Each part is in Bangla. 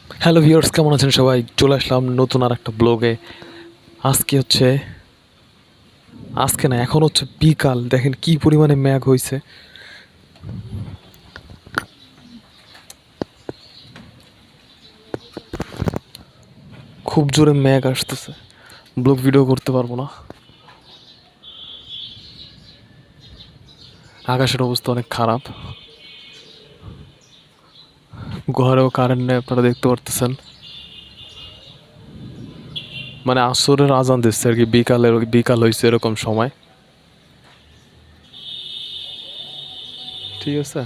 হ্যালো ভিউয়ার্স, কেমন আছেন সবাই? চলে আসলাম নতুন আর একটা ব্লগে। আজকে হচ্ছে আজকে না, এখন হচ্ছে বিকাল। দেখেন কি পরিমাণে মেঘ হয়েছে। খুব জোরে মেঘ আসতেছে, ব্লগ ভিডিও করতে পারবো না। আকাশের অবস্থা অনেক খারাপ, ঘরেও কারেন্ট নেই, আপনারা দেখতে পারতেছেন। মানে আসরের আজান দিচ্ছে আর কি, বিকাল হয়েছে এরকম সময়। ঠিক আছে,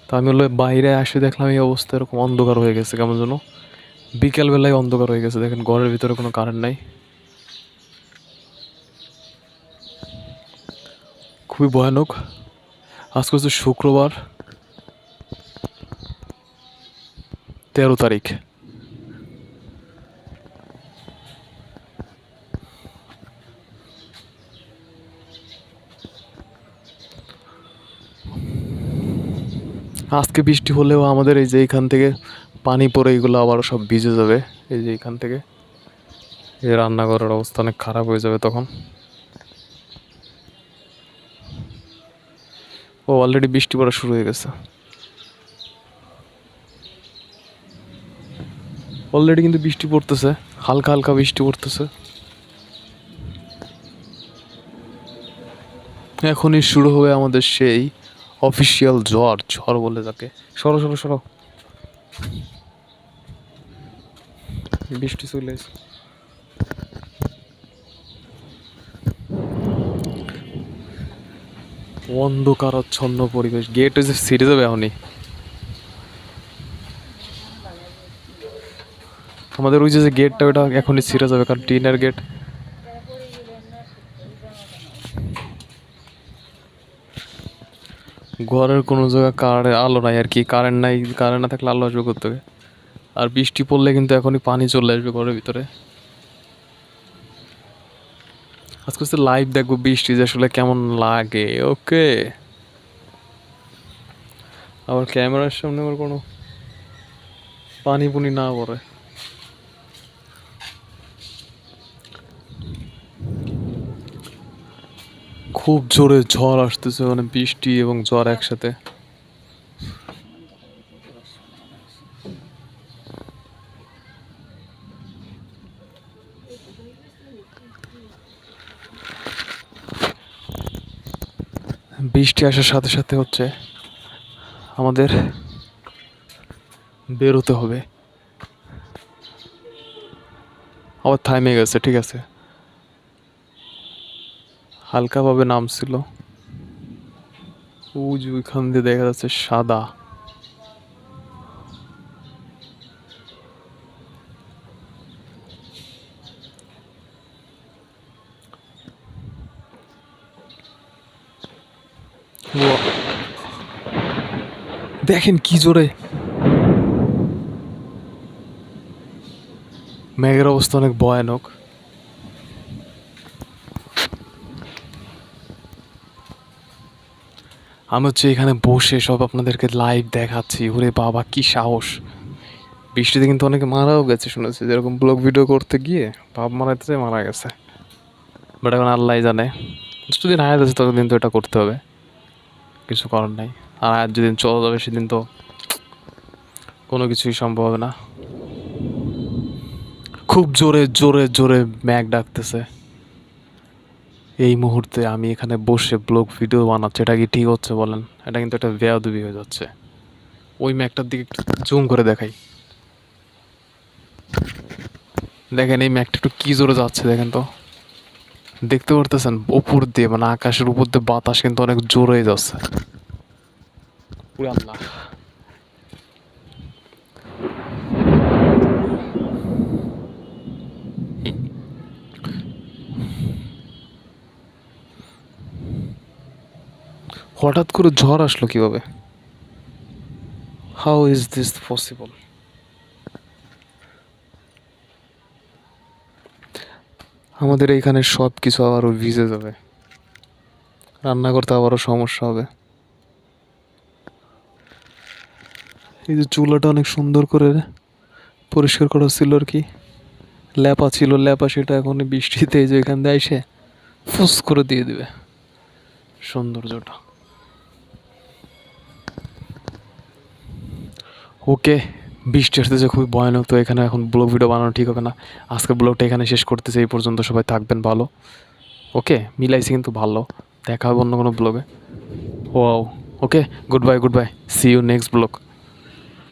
তা আমি হলো বাইরে আসে দেখলাম এই অবস্থা, এরকম অন্ধকার হয়ে গেছে কেমন যেন। বিকালবেলায় অন্ধকার হয়ে গেছে, দেখেন ঘরের ভিতরে কোনো কারেন্ট নাই। খুবই ভয়ানক। আজকে হচ্ছে শুক্রবার, 13 তারিখ। আজকে বৃষ্টি হলেও আমাদের এই যে এখান থেকে পানি পড়ে এগুলো আবারও সব ভিজে যাবে। এই যে এখান থেকে এই রান্নাঘরের অবস্থা অনেক খারাপ হয়ে যাবে তখন। ও অলরেডি বৃষ্টি পড়া শুরু হয়ে গেছে। অলরেডি কিন্তু বৃষ্টি পড়তেছে, হালকা হালকা বৃষ্টি পড়তেছে। এখনই শুরু হবে আমাদের সেই অফিসিয়াল ঝড়, ঝড় বলে যাকে। সরো সরো সরো, বৃষ্টি চলে এসে। অন্ধকারাচ্ছন্ন পরিবেশ, গেট যে ছিঁড়ে যাবে এখনই। আমাদের ওই যে গেটটা, ওটা এখনই ছিঁড়ে যাবে, কারণ টিনের গেট। ঘরের কোনো জায়গায় আলো নাই আর কি, কারেন্ট নাই। কারেন্ট না থাকলে আলো আসবে কোত্থেকে? আর বৃষ্টি পড়লে কিন্তু এখনই পানি চলে আসবে ঘরের ভিতরে। আজকে হচ্ছে লাইভ দেখবো বৃষ্টি যে আসলে কেমন লাগে। ওকে, আবার ক্যামেরার সামনে আবার কোনো পানি পুনি না পড়ে। খুব জোরে ঝড় আসতেছে, মানে বৃষ্টি এবং ঝড় একসাথে। বৃষ্টি আসার সাথে সাথে হচ্ছে আমাদের বেরোতে হবে। আবার থামে গেছে, ঠিক আছে, হালকাভাবে নামছিল। ওই যে ওইখান দিয়ে দেখা যাচ্ছে সাদা। দেখেন কি জোরে মেঘের অবস্থা, অনেক ভয়ানক। আমি হচ্ছে এখানে বসে সব আপনাদেরকে লাইভ দেখাচ্ছি। ওরে বাবা, কি সাহস! বৃষ্টিতে কিন্তু অনেকে মারাও গেছে শুনেছি, যেরকম ব্লগ ভিডিও করতে গিয়ে ভাব মারাইতে মারা গেছে। বাট এখন আল্লাহ জানে, যতদিন আয়াত আছে ততদিন তো এটা করতে হবে, কিছু করার নাই। আর আয়াত যেদিন চলে যাবে সেদিন তো কোনো কিছুই সম্ভব হবে না। খুব জোরে জোরে জোরে ম্যাগ ডাকতেছে। এই মুহূর্তে আমি এখানে বসে ব্লগ ভিডিও বানাচ্ছি, এটা কি ঠিক হচ্ছে বলেন? এটা কিন্তু একটা বেয়াদবি হয়ে যাচ্ছে। ওই ম্যাগটার দিকে একটু জুম করে দেখাই, দেখেন এই ম্যাগটা একটু কি জোরে যাচ্ছে, দেখেন তো। দেখতে পারতেছেন উপর দিয়ে, মানে আকাশের উপর দিয়ে বাতাস কিন্তু অনেক জোরে যাচ্ছে। ওরে আল্লাহ! হঠাৎ করে ঝড় আসলো কিভাবে? How is this possible? আমাদের এইখানে সব কিছু আবারও ভিজে যাবে, রান্না করতে আবারও সমস্যা হবে। এই যে চুলাটা অনেক সুন্দর করে পরিষ্কার করা ছিল আর কি, ল্যাপা ছিল ল্যাপা, সেটা এখন এই বৃষ্টিতে এই যে এখান দিয়ে এসে ফুস করে দিয়ে দিবে সৌন্দর্যটা। ওকে, বৃষ্টি আসতেছে খুবই ভয়ানক, তো এখানে এখন ব্লগ ভিডিও বানানো ঠিক হবে না। আজকে ব্লগটা এখানে শেষ করতেছে, এই পর্যন্ত সবাই থাকবেন ভালো। ওকে, মিলাইছি কিন্তু ভালো। দেখা হবে অন্য কোনো ব্লগে। Wow. Okay, good bye, good bye, see you next blog.